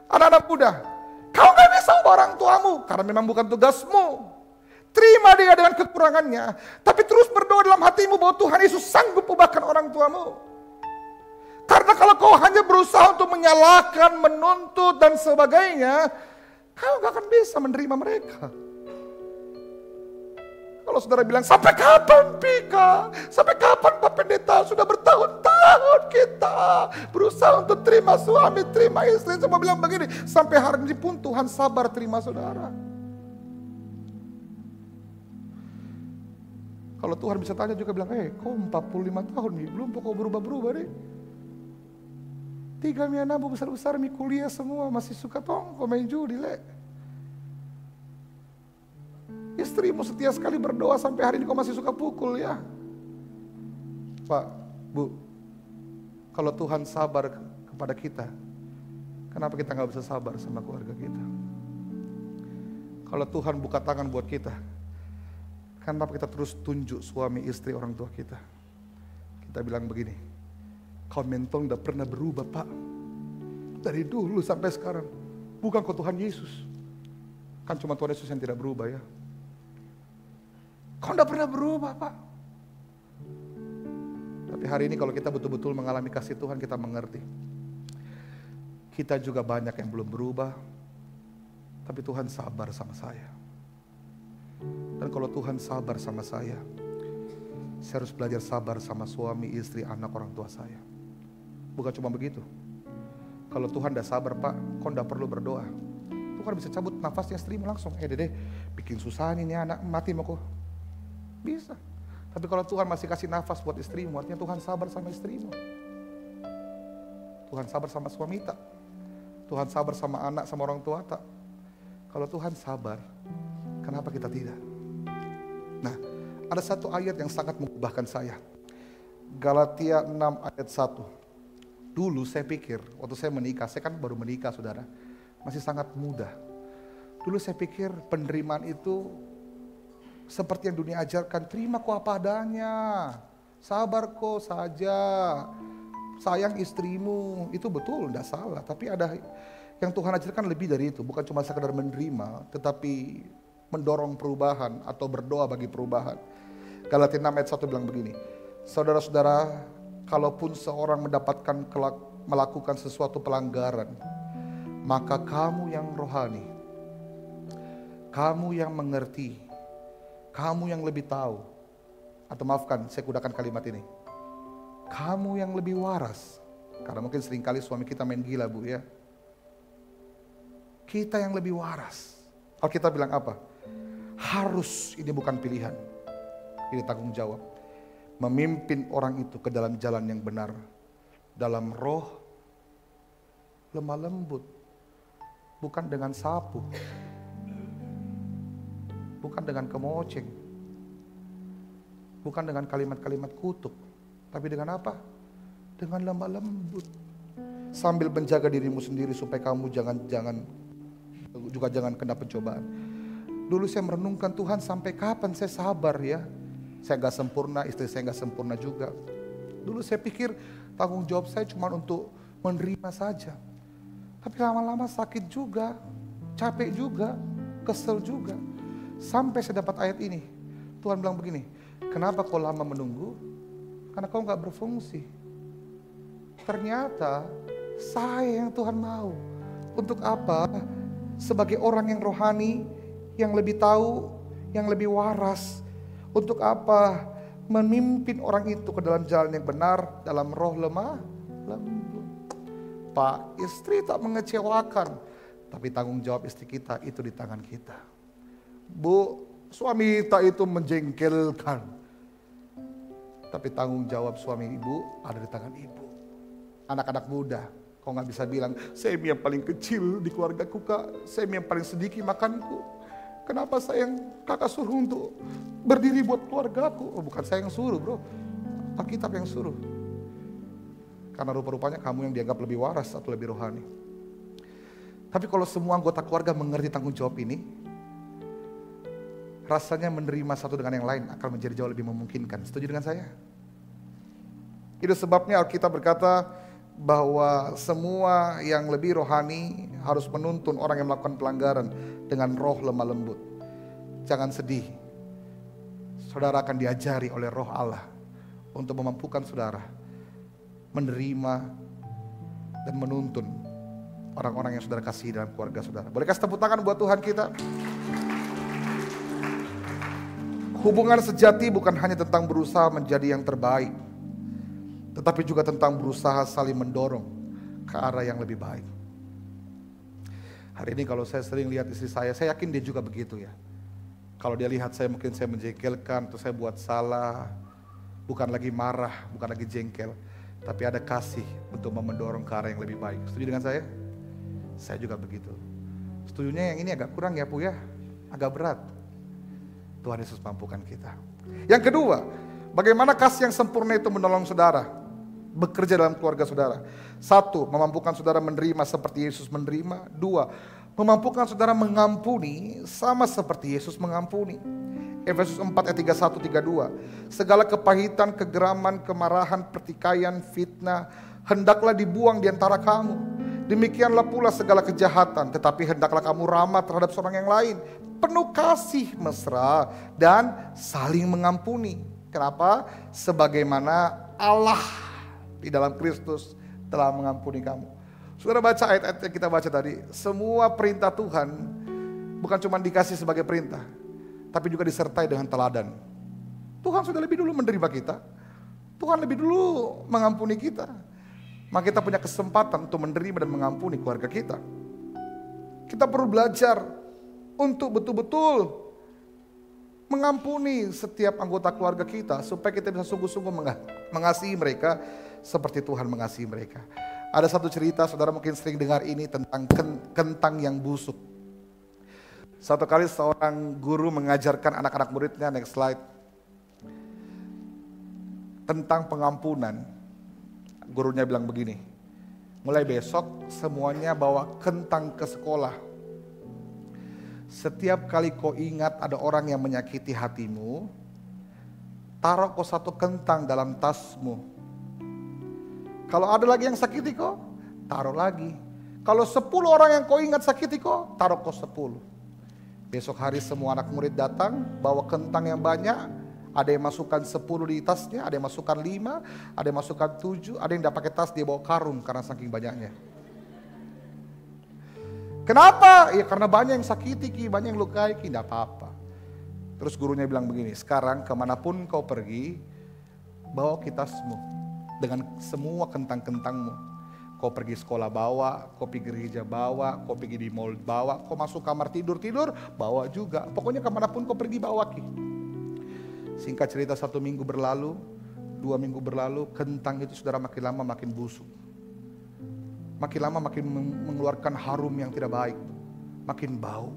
Anak-anak muda, kau gak bisa ubah orang tuamu karena memang bukan tugasmu. Terima dia dengan kekurangannya, tapi terus berdoa dalam hatimu bahwa Tuhan Yesus sanggup ubahkan orang tuamu. Karena kalau kau hanya berusaha untuk menyalahkan, menuntut dan sebagainya, kau gak akan bisa menerima mereka. Kalau saudara bilang, sampai kapan Pika? Sampai kapan Pak Pendeta? Sudah bertahun-tahun kita berusaha untuk terima suami, terima istri. Semua bilang begini, sampai hari ini pun Tuhan sabar terima saudara. Kalau Tuhan bisa tanya juga bilang, kau 45 tahun nih, belum kau berubah-berubah nih. 3 anak besar-besar nih kuliah semua, masih suka tongko main judi le. Istrimu setia sekali berdoa sampai hari ini kau masih suka pukul ya. Pak, Bu, kalau Tuhan sabar kepada kita, kenapa kita gak bisa sabar sama keluarga kita? Kalau Tuhan buka tangan buat kita, kenapa kita terus tunjuk suami istri orang tua kita? Kita bilang begini, kau mentong gak pernah berubah Pak. Dari dulu sampai sekarang. Bukan kau Tuhan Yesus. Kan cuma Tuhan Yesus yang tidak berubah ya. Kau tidak pernah berubah, Pak. Tapi hari ini kalau kita betul-betul mengalami kasih Tuhan, kita mengerti. Kita juga banyak yang belum berubah, tapi Tuhan sabar sama saya. Dan kalau Tuhan sabar sama saya harus belajar sabar sama suami, istri, anak, orang tua saya. Bukan cuma begitu. Kalau Tuhan udah sabar, Pak, kau tidak perlu berdoa. Tuhan bisa cabut nafasnya istrimu langsung. Dede, bikin susah nih anak, mati mau kok. Bisa. Tapi kalau Tuhan masih kasih nafas buat istrimu, artinya Tuhan sabar sama istrimu. Tuhan sabar sama suami tak. Tuhan sabar sama anak, sama orang tua tak. Kalau Tuhan sabar, kenapa kita tidak? Nah, ada satu ayat yang sangat mengubahkan saya. Galatia 6 ayat 1. Dulu saya pikir, waktu saya menikah, saya kan baru menikah saudara. Masih sangat muda. Dulu saya pikir penerimaan itu seperti yang dunia ajarkan, terima kok apa adanya, sabar kok saja, sayang istrimu, itu betul, tidak salah. Tapi ada yang Tuhan ajarkan lebih dari itu, bukan cuma sekadar menerima, tetapi mendorong perubahan atau berdoa bagi perubahan. Galatia 6 ayat 1 bilang begini, saudara-saudara, kalaupun seorang melakukan sesuatu pelanggaran, maka kamu yang rohani, kamu yang mengerti, kamu yang lebih tahu, atau maafkan, saya gunakan kalimat ini, kamu yang lebih waras, karena mungkin seringkali suami kita main gila bu ya, kita yang lebih waras. Alkitab bilang apa? Harus, ini bukan pilihan, ini tanggung jawab, memimpin orang itu ke dalam jalan yang benar, dalam roh lemah lembut, bukan dengan sapu, bukan dengan kemoceng, bukan dengan kalimat-kalimat kutuk, tapi dengan apa? Dengan lemah lembut, sambil menjaga dirimu sendiri supaya kamu jangan kena pencobaan. Dulu saya merenungkan, Tuhan sampai kapan saya sabar ya? Saya gak sempurna, istri saya gak sempurna juga. Dulu saya pikir tanggung jawab saya cuma untuk menerima saja. Tapi lama-lama sakit juga, capek juga, kesel juga. Sampai saya dapat ayat ini. Tuhan bilang begini, kenapa kau lama menunggu? Karena kau gak berfungsi. Ternyata saya yang Tuhan mau. Untuk apa? Sebagai orang yang rohani, yang lebih tahu, yang lebih waras. Untuk apa? Memimpin orang itu ke dalam jalan yang benar, dalam roh lemah lembut. Pak, istri tak mengecewakan, tapi tanggung jawab istri kita itu di tangan kita. Bu, suami tak itu menjengkelkan, tapi tanggung jawab suami ibu ada di tangan ibu. Anak-anak muda, kau gak bisa bilang, saya yang paling kecil di keluargaku kak, saya yang paling sedikit makanku. Kenapa saya yang kakak suruh untuk berdiri buat keluargaku? Oh, bukan saya yang suruh bro, Alkitab yang suruh. Karena rupa-rupanya kamu yang dianggap lebih waras atau lebih rohani. Tapi kalau semua anggota keluarga mengerti tanggung jawab ini, rasanya menerima satu dengan yang lain akan menjadi jauh lebih memungkinkan. Setuju dengan saya? Itu sebabnya Alkitab berkata bahwa semua yang lebih rohani harus menuntun orang yang melakukan pelanggaran dengan roh lemah lembut. Jangan sedih, saudara akan diajari oleh roh Allah untuk memampukan saudara menerima dan menuntun orang-orang yang saudara kasih dalam keluarga saudara. Boleh kasih tepuk tangan buat Tuhan kita? Hubungan sejati bukan hanya tentang berusaha menjadi yang terbaik, tetapi juga tentang berusaha saling mendorong ke arah yang lebih baik. Hari ini kalau saya sering lihat istri saya yakin dia juga begitu ya. Kalau dia lihat saya, mungkin saya menjengkelkan atau saya buat salah, bukan lagi marah, bukan lagi jengkel, tapi ada kasih untuk mendorong ke arah yang lebih baik. Setuju dengan saya? Saya juga begitu. Setujunya yang ini agak kurang ya Bu ya, agak berat. Tuhan Yesus mampukan kita. Yang kedua, bagaimana kasih yang sempurna itu menolong saudara bekerja dalam keluarga saudara. 1, memampukan saudara menerima seperti Yesus menerima. 2, memampukan saudara mengampuni sama seperti Yesus mengampuni. Efesus 4 ayat 31-32. Segala kepahitan, kegeraman, kemarahan, pertikaian, fitnah hendaklah dibuang di antara kamu. Demikianlah pula segala kejahatan, tetapi hendaklah kamu ramah terhadap seorang yang lain, penuh kasih mesra dan saling mengampuni. Kenapa? Sebagaimana Allah di dalam Kristus telah mengampuni kamu. Saudara baca ayat-ayat yang kita baca tadi, semua perintah Tuhan bukan cuma dikasih sebagai perintah, tapi juga disertai dengan teladan. Tuhan sudah lebih dulu menerima kita, Tuhan lebih dulu mengampuni kita. Maka kita punya kesempatan untuk menerima dan mengampuni keluarga kita. Kita perlu belajar untuk betul-betul mengampuni setiap anggota keluarga kita, supaya kita bisa sungguh-sungguh mengasihi mereka seperti Tuhan mengasihi mereka. Ada satu cerita, saudara mungkin sering dengar ini, tentang kentang yang busuk. Satu kali seorang guru mengajarkan anak-anak muridnya, next slide, tentang pengampunan. Gurunya bilang begini, mulai besok semuanya bawa kentang ke sekolah. Setiap kali kau ingat ada orang yang menyakiti hatimu, taruh kau satu kentang dalam tasmu. Kalau ada lagi yang sakiti kau, taruh lagi. Kalau 10 orang yang kau ingat sakiti kau, taruh kau 10. Besok hari semua anak murid datang, bawa kentang yang banyak. Ada yang masukkan 10 di tasnya, ada yang masukkan 5, ada yang masukkan 7, ada yang tidak pakai tas, dia bawa karung karena saking banyaknya. Kenapa? Ya karena banyak yang sakiti ki, banyak yang lukai ki, tidak apa-apa. Terus gurunya bilang begini, sekarang kemanapun kau pergi, bawa ki tasmu dengan semua kentang-kentangmu. Kau pergi sekolah bawa, kau pergi gereja bawa, kau pergi di mall bawa, kau masuk kamar tidur bawa juga. Pokoknya kemanapun kau pergi bawa ki. Singkat cerita 1 minggu berlalu, 2 minggu berlalu, kentang itu saudara makin lama makin busuk. Makin lama makin mengeluarkan harum yang tidak baik. Makin bau.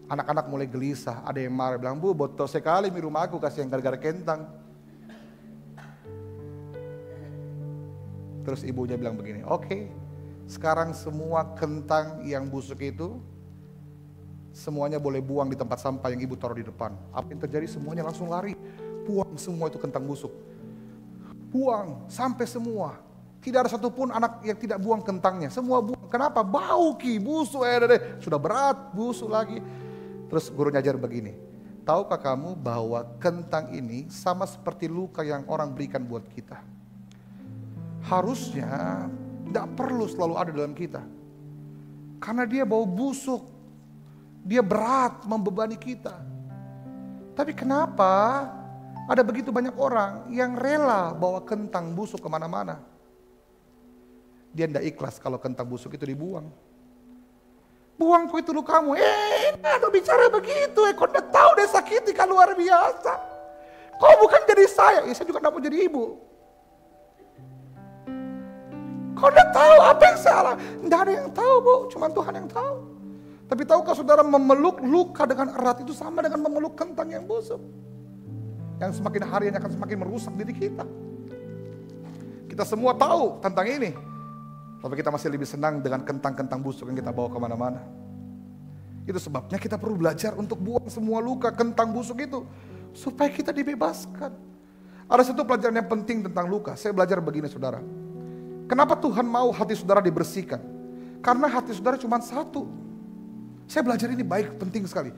Anak-anak mulai gelisah, ada yang marah, bilang, Bu, botol sekali di rumah aku kasih yang gara-gara kentang. Terus ibunya bilang begini, oke, sekarang semua kentang yang busuk itu semuanya boleh buang di tempat sampah yang ibu taruh di depan. Apa yang terjadi? Semuanya langsung lari. Buang semua itu kentang busuk. Buang sampai semua. Tidak ada satupun anak yang tidak buang kentangnya. Semua buang. Kenapa? Bau ki, busuk. Sudah berat, busuk lagi. Terus guru ngajar begini. Tahukah kamu bahwa kentang ini sama seperti luka yang orang berikan buat kita? Harusnya tidak perlu selalu ada dalam kita. Karena dia bau busuk. Dia berat membebani kita. Tapi kenapa ada begitu banyak orang yang rela bawa kentang busuk kemana-mana? Dia tidak ikhlas kalau kentang busuk itu dibuang. Buang kau itu lukamu. Aduh bicara begitu. Kau tidak tahu dia sakiti kan luar biasa. Kau bukan jadi saya. Saya juga tidak mau jadi ibu. Kau tidak tahu apa yang salah. Tidak ada yang tahu, Bu. Cuma Tuhan yang tahu. Tapi tahukah saudara, memeluk luka dengan erat itu sama dengan memeluk kentang yang busuk. Yang semakin hari akan semakin merusak diri kita. Kita semua tahu tentang ini. Tapi kita masih lebih senang dengan kentang-kentang busuk yang kita bawa kemana-mana. Itu sebabnya kita perlu belajar untuk buang semua luka kentang busuk itu. Supaya kita dibebaskan. Ada satu pelajaran yang penting tentang luka. Saya belajar begini saudara. Kenapa Tuhan mau hati saudara dibersihkan? Karena hati saudara cuma satu. Saya belajar ini baik, penting sekali.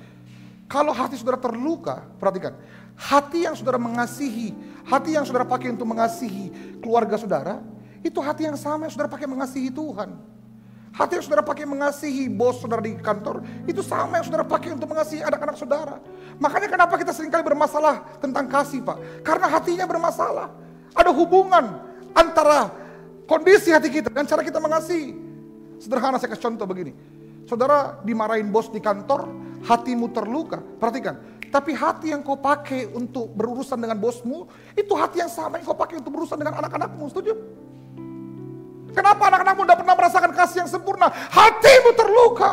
Kalau hati saudara terluka, perhatikan. Hati yang saudara mengasihi, hati yang saudara pakai untuk mengasihi keluarga saudara, itu hati yang sama yang saudara pakai mengasihi Tuhan. Hati yang saudara pakai mengasihi bos saudara di kantor, itu sama yang saudara pakai untuk mengasihi anak-anak saudara. Makanya kenapa kita seringkali bermasalah tentang kasih, Pak? Karena hatinya bermasalah. Ada hubungan antara kondisi hati kita dan cara kita mengasihi. Sederhana saya kasih contoh begini. Saudara dimarahin bos di kantor, hatimu terluka. Perhatikan, tapi hati yang kau pakai untuk berurusan dengan bosmu, itu hati yang sama yang kau pakai untuk berurusan dengan anak-anakmu, setuju? Kenapa anak-anakmu tidak pernah merasakan kasih yang sempurna? Hatimu terluka.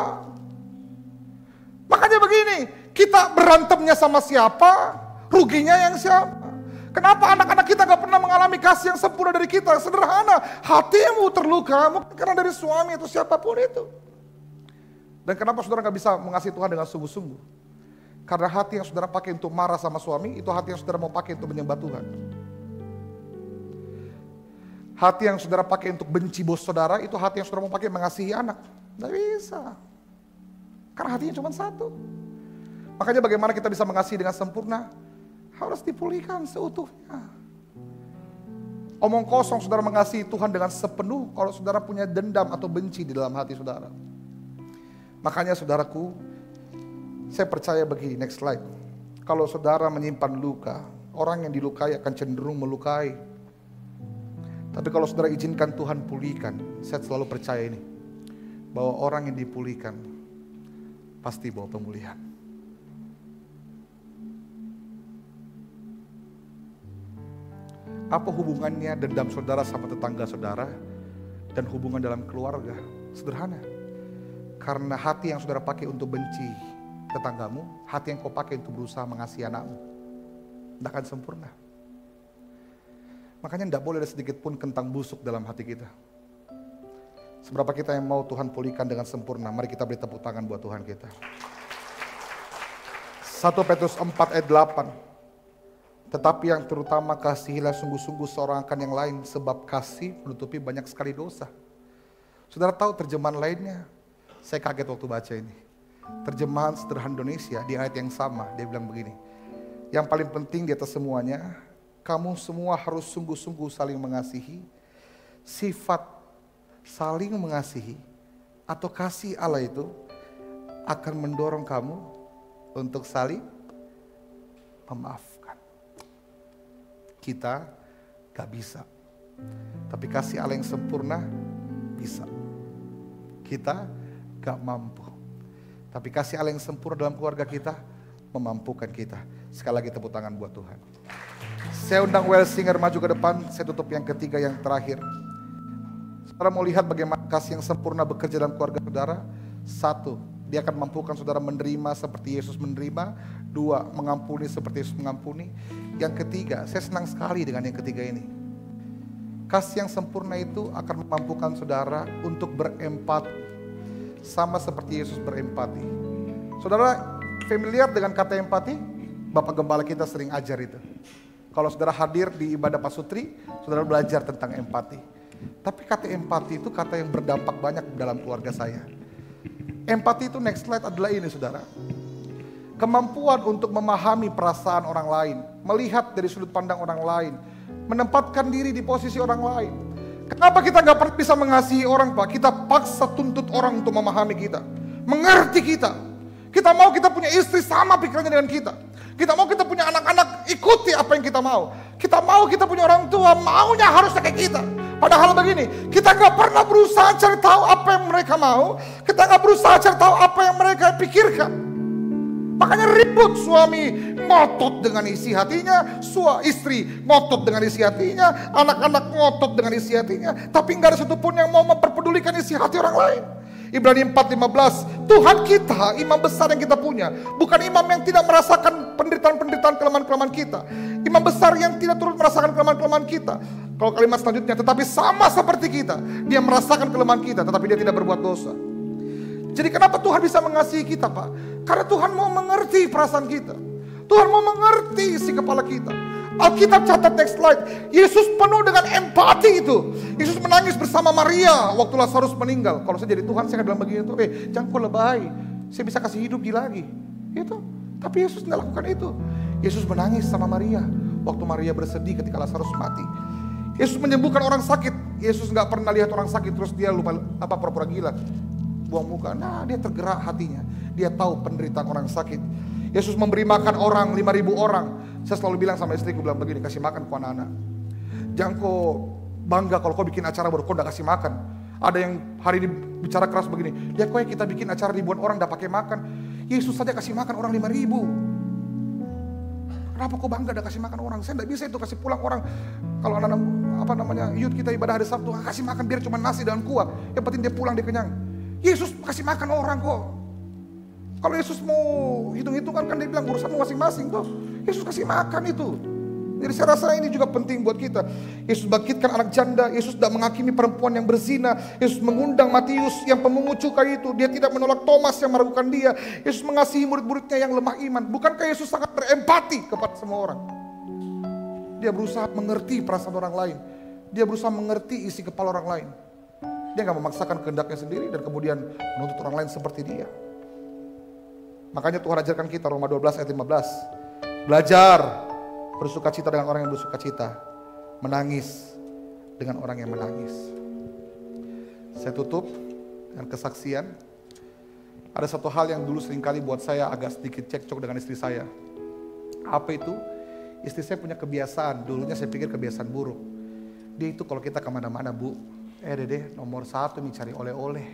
Makanya begini, kita berantemnya sama siapa, ruginya yang siapa. Kenapa anak-anak kita gak pernah mengalami kasih yang sempurna dari kita? Sederhana, hatimu terluka, mungkin karena dari suami atau siapapun itu. Dan kenapa saudara gak bisa mengasihi Tuhan dengan sungguh-sungguh? Karena hati yang saudara pakai untuk marah sama suami, itu hati yang saudara mau pakai untuk menyembah Tuhan. Hati yang saudara pakai untuk benci bos saudara, itu hati yang saudara mau pakai mengasihi anak. Tidak bisa. Karena hatinya cuma satu. Makanya bagaimana kita bisa mengasihi dengan sempurna? Harus dipulihkan seutuhnya. Omong kosong saudara mengasihi Tuhan dengan sepenuh kalau saudara punya dendam atau benci di dalam hati saudara. Makanya saudaraku, saya percaya begini, next slide. Kalau saudara menyimpan luka, orang yang dilukai akan cenderung melukai. Tapi kalau saudara izinkan Tuhan pulihkan, saya selalu percaya ini, bahwa orang yang dipulihkan pasti bawa pemulihan. Apa hubungannya dendam saudara sama tetangga saudara dan hubungan dalam keluarga? Sederhana. Karena hati yang saudara pakai untuk benci tetanggamu, hati yang kau pakai untuk berusaha mengasihi anakmu, tidak akan sempurna. Makanya tidak boleh ada sedikit pun kentang busuk dalam hati kita. Seberapa kita yang mau Tuhan pulihkan dengan sempurna, mari kita beri tepuk tangan buat Tuhan kita. 1 Petrus 4 ayat 8. Tetapi yang terutama kasihilah sungguh-sungguh seorang akan yang lain, sebab kasih menutupi banyak sekali dosa. Saudara tahu terjemahan lainnya? Saya kaget waktu baca ini. Terjemahan sederhana Indonesia di ayat yang sama, dia bilang begini. Yang paling penting di atas semuanya, kamu semua harus sungguh-sungguh saling mengasihi. Sifat saling mengasihi atau kasih Allah itu akan mendorong kamu untuk saling memaafkan. Kita gak bisa, tapi kasih Allah yang sempurna bisa. Kita gak mampu, tapi kasih Allah yang sempurna dalam keluarga kita memampukan kita. Sekali lagi tepuk tangan buat Tuhan. Saya undang well singer maju ke depan. Saya tutup yang ketiga, yang terakhir. Saudara mau lihat bagaimana kasih yang sempurna bekerja dalam keluarga saudara? 1, dia akan mampukan saudara menerima seperti Yesus menerima. 2, mengampuni seperti Yesus mengampuni. Yang ketiga, saya senang sekali dengan yang ketiga ini. Kasih yang sempurna itu akan memampukan saudara untuk berempati, sama seperti Yesus berempati. Saudara familiar dengan kata empati? Bapak Gembala kita sering ajar itu. Kalau saudara hadir di ibadah pasutri, saudara belajar tentang empati. Tapi kata empati itu kata yang berdampak banyak dalam keluarga saya. Empati itu next slide adalah ini saudara. Kemampuan untuk memahami perasaan orang lain, melihat dari sudut pandang orang lain, menempatkan diri di posisi orang lain. Kenapa kita gak pernah bisa mengasihi orang Pak? Kita paksa tuntut orang untuk memahami kita, mengerti kita. Kita mau kita punya istri sama pikirannya dengan kita. Kita mau kita punya anak-anak ikuti apa yang kita mau. Kita mau kita punya orang tua maunya harusnya kayak kita. Padahal begini, kita gak pernah berusaha cari tahu apa yang mereka mau. Kita gak berusaha cari tahu apa yang mereka pikirkan. Makanya ribut, suami ngotot dengan isi hatinya, istri ngotot dengan isi hatinya, anak-anak ngotot dengan isi hatinya. Tapi gak ada satupun yang mau memperpedulikan isi hati orang lain. Ibrani 4:15, Tuhan kita, imam besar yang kita punya, bukan imam yang tidak merasakan penderitaan-penderitaan, kelemahan-kelemahan kita. Imam besar yang tidak turut merasakan kelemahan-kelemahan kita. Kalau kalimat selanjutnya, tetapi sama seperti kita, dia merasakan kelemahan kita, tetapi dia tidak berbuat dosa. Jadi kenapa Tuhan bisa mengasihi kita Pak? Karena Tuhan mau mengerti perasaan kita. Tuhan mau mengerti isi kepala kita. Alkitab catat next slide. Yesus penuh dengan empati itu. Yesus menangis bersama Maria waktu Lazarus meninggal. Kalau saya jadi Tuhan saya akan bilang begini tuh, jangan kau lebay. Saya bisa kasih hidup dia lagi. Itu. Tapi Yesus tidak lakukan itu. Yesus menangis sama Maria waktu Maria bersedih ketika Lazarus mati. Yesus menyembuhkan orang sakit. Yesus nggak pernah lihat orang sakit terus dia lupa pura-pura gila, buang muka. Nah, dia tergerak hatinya. Dia tahu penderitaan orang sakit. Yesus memberi makan orang 5.000 orang. Saya selalu bilang sama istriku, bilang begini, kasih makan ke anak-anak. Jangan kau bangga kalau kau bikin acara baru kau udah kasih makan. Ada yang hari ini bicara keras begini, lihat kau yang kita bikin acara ribuan orang udah pakai makan. Yesus saja kasih makan orang 5.000. Kenapa kau bangga udah kasih makan orang? Saya tidak bisa itu kasih pulang orang. Kalau anak-anak youth kita ibadah hari Sabtu, kasih makan biar cuma nasi dan kuah. Yang penting dia pulang dia kenyang. Yesus kasih makan orang kok. Kalau Yesus mau hitung-hitungan kan dia bilang urusanmu masing-masing tuh. Yesus kasih makan itu. Jadi saya rasa ini juga penting buat kita. Yesus bangkitkan anak janda. Yesus tidak menghakimi perempuan yang berzina. Yesus mengundang Matius yang pemungut cukai itu. Dia tidak menolak Thomas yang meragukan dia. Yesus mengasihi murid-muridnya yang lemah iman. Bukankah Yesus sangat berempati kepada semua orang? Dia berusaha mengerti perasaan orang lain. Dia berusaha mengerti isi kepala orang lain. Dia gak memaksakan kehendaknya sendiri dan kemudian menuntut orang lain seperti dia. Makanya Tuhan ajarkan kita Roma 12 ayat 15. Belajar bersuka cita dengan orang yang bersuka cita. Menangis dengan orang yang menangis. Saya tutup dengan kesaksian. Ada satu hal yang dulu seringkali buat saya agak sedikit cekcok dengan istri saya. Apa itu? Istri saya punya kebiasaan, dulunya saya pikir kebiasaan buruk. Dia itu kalau kita kemana-mana, Bu, Dede nomor 1 mencari oleh-oleh.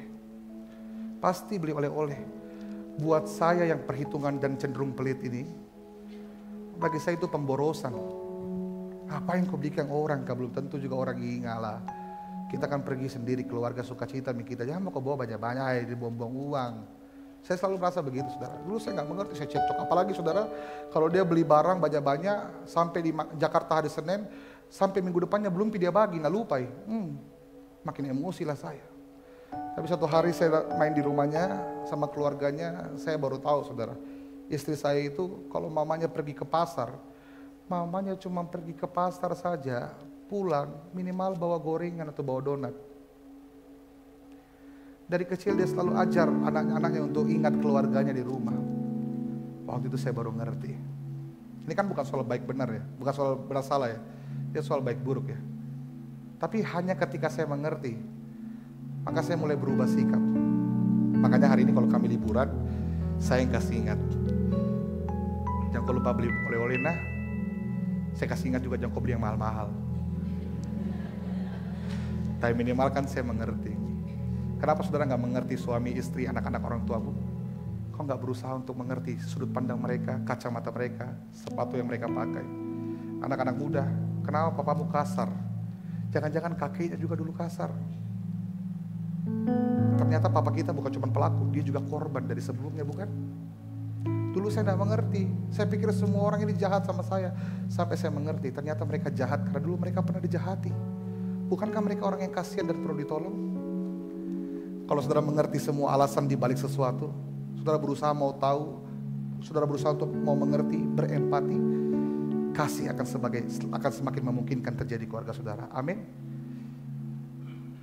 Pasti beli oleh-oleh. Buat saya yang perhitungan dan cenderung pelit ini, bagi saya itu pemborosan. Ngapain kau belikan orang, belum tentu juga orang ngalah. Kita kan pergi sendiri, keluarga sukacita, kita jangan mau kau bawa banyak-banyak, dibuang-buang uang. Saya selalu merasa begitu, saudara. Dulu saya nggak mengerti, saya cekcok. Apalagi saudara, kalau dia beli barang banyak-banyak, sampai di Jakarta hari Senin, sampai minggu depannya belum dia bagi, nah lupai. Makin emosi lah saya. Tapi satu hari saya main di rumahnya sama keluarganya, saya baru tahu saudara. Istri saya itu kalau mamanya pergi ke pasar, mamanya cuma pergi ke pasar saja, pulang minimal bawa gorengan atau bawa donat. Dari kecil dia selalu ajar anak-anaknya untuk ingat keluarganya di rumah. Waktu itu saya baru ngerti. Ini kan bukan soal baik benar ya, bukan soal benar salah ya. Dia soal baik buruk ya. Tapi hanya ketika saya mengerti, maka saya mulai berubah sikap. Makanya hari ini kalau kami liburan, saya yang kasih ingat. Jangan kau lupa beli oleh-oleh nah. Saya kasih ingat juga jangan kau beli yang mahal-mahal. Tapi minimal kan saya mengerti. Kenapa saudara gak mengerti suami, istri, anak-anak orang tua, Bu? Kau gak berusaha untuk mengerti sudut pandang mereka, kacamata mereka, sepatu yang mereka pakai. Anak-anak muda, kenapa papamu kasar? Jangan-jangan kakeknya juga dulu kasar. Ternyata papa kita bukan cuma pelaku, dia juga korban dari sebelumnya, bukan? Dulu saya gak mengerti, saya pikir semua orang ini jahat sama saya. Sampai saya mengerti, ternyata mereka jahat karena dulu mereka pernah dijahati. Bukankah mereka orang yang kasihan dan perlu ditolong? Kalau saudara mengerti semua alasan di balik sesuatu, saudara berusaha mau tahu, saudara berusaha untuk mau mengerti, berempati, kasih akan semakin memungkinkan terjadi keluarga saudara. Amin.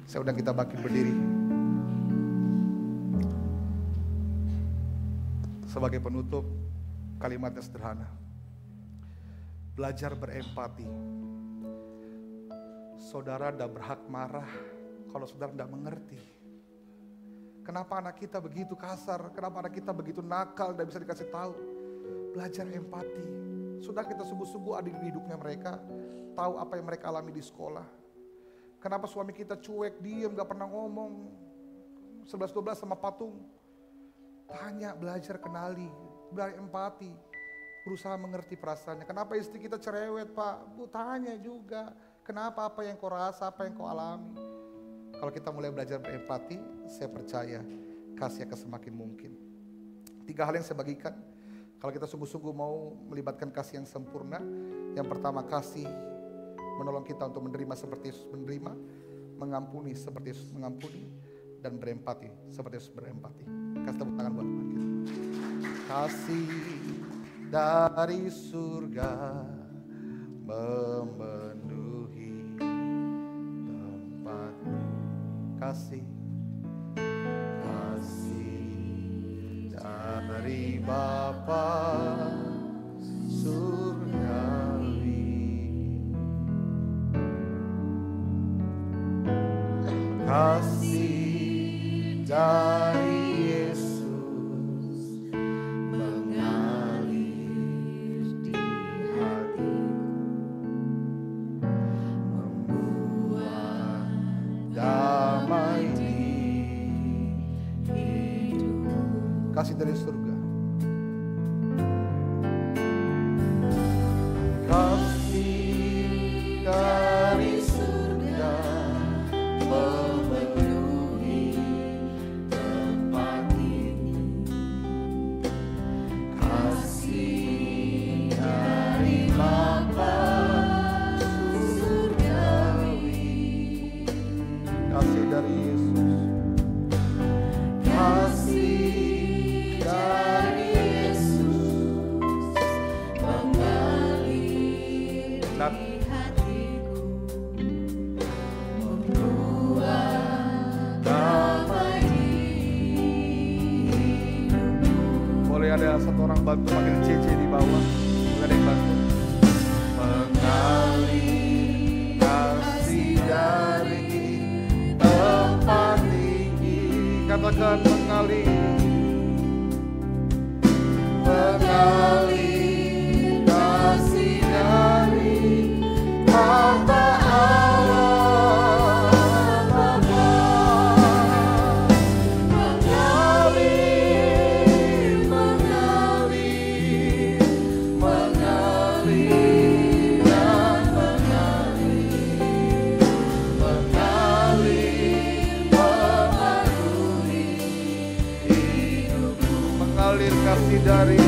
Saya undang kita bangkit berdiri. Sebagai penutup, kalimatnya sederhana. Belajar berempati. Saudara tidak berhak marah kalau saudara tidak mengerti. Kenapa anak kita begitu kasar? Kenapa anak kita begitu nakal dan bisa dikasih tahu? Belajar empati. Sudah kita sungguh-sungguh ada di hidupnya mereka, tahu apa yang mereka alami di sekolah. Kenapa suami kita cuek, diam, gak pernah ngomong, 11-12 sama patung. Tanya, belajar kenali, belajar empati, berusaha mengerti perasaannya. Kenapa istri kita cerewet, Pak? Bu, tanya juga, kenapa, apa yang kau rasa, apa yang kau alami. Kalau kita mulai belajar berempati, saya percaya kasih akan semakin mungkin. 3 hal yang saya bagikan, kalau kita sungguh-sungguh mau melibatkan kasih yang sempurna. Yang pertama, kasih menolong kita untuk menerima seperti Yesus menerima, mengampuni seperti Yesus mengampuni, dan berempati seperti Yesus berempati. Kasih tepuk tangan buat Tuhan kita. Kasih dari surga memenuhi tempat. Kasih dari Bapa surgawi. Kasih dari Yesus mengalir di hati, membuat damai di hidup. Kasih dari surga. Kasih dari surga memenuhi tempat ini. Kasih dari Bapa surgawi. Kasih dari Yesus. Kasih dari Yesus mengalir di hatiku, ada satu orang bantu panggil CC di bawah. Boleh ada yang bantu? Mengalir kasih dari tempat tinggi. Katakan mengalir. Mengalir kasih dari mata Allah Bapa. Mengalir, mengalir, mengalir dan mengalir, mengalir memenuhi hidupku. Mengalir kasih dari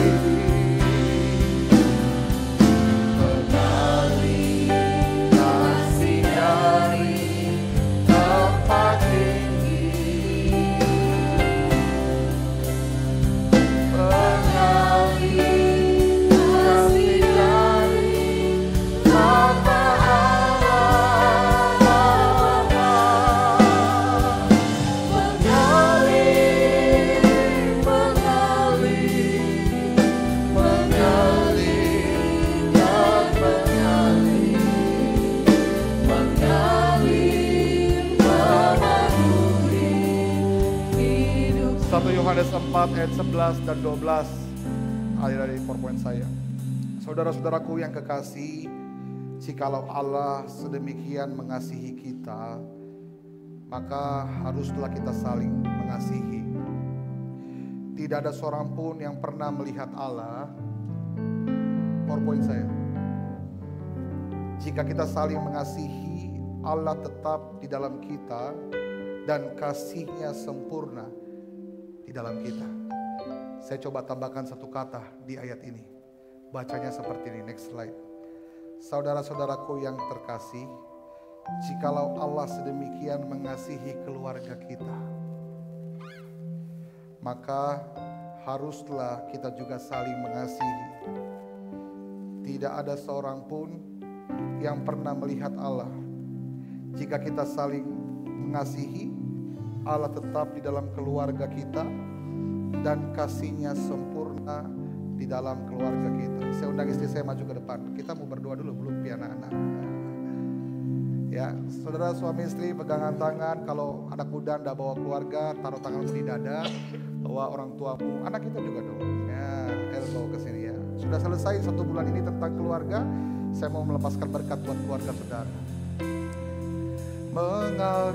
Yohanes 4 ayat 11 dan 12 akhir dari PowerPoint saya. Saudara-saudaraku yang kekasih, jikalau Allah sedemikian mengasihi kita, maka haruslah kita saling mengasihi. Tidak ada seorang pun yang pernah melihat Allah. PowerPoint saya. Jika kita saling mengasihi, Allah tetap di dalam kita dan kasih-Nya sempurna di dalam kita. Saya coba tambahkan satu kata di ayat ini. Bacanya seperti ini, next slide. Saudara-saudaraku yang terkasih, jikalau Allah sedemikian mengasihi keluarga kita, maka haruslah kita juga saling mengasihi. Tidak ada seorang pun yang pernah melihat Allah. Jika kita saling mengasihi, Allah tetap di dalam keluarga kita dan kasih-Nya sempurna di dalam keluarga kita. Saya undang istri saya maju ke depan. Kita mau berdoa dulu, belum pian anak-anak. Ya, saudara suami istri pegangan tangan. Kalau anak muda tidak bawa keluarga, taruh tanganmu di dada. Bawa orang tuamu, anak kita juga dong. Ya, elbow ke sini ya. Sudah selesai 1 bulan ini tentang keluarga. Saya mau melepaskan berkat buat keluarga saudara. Mengalir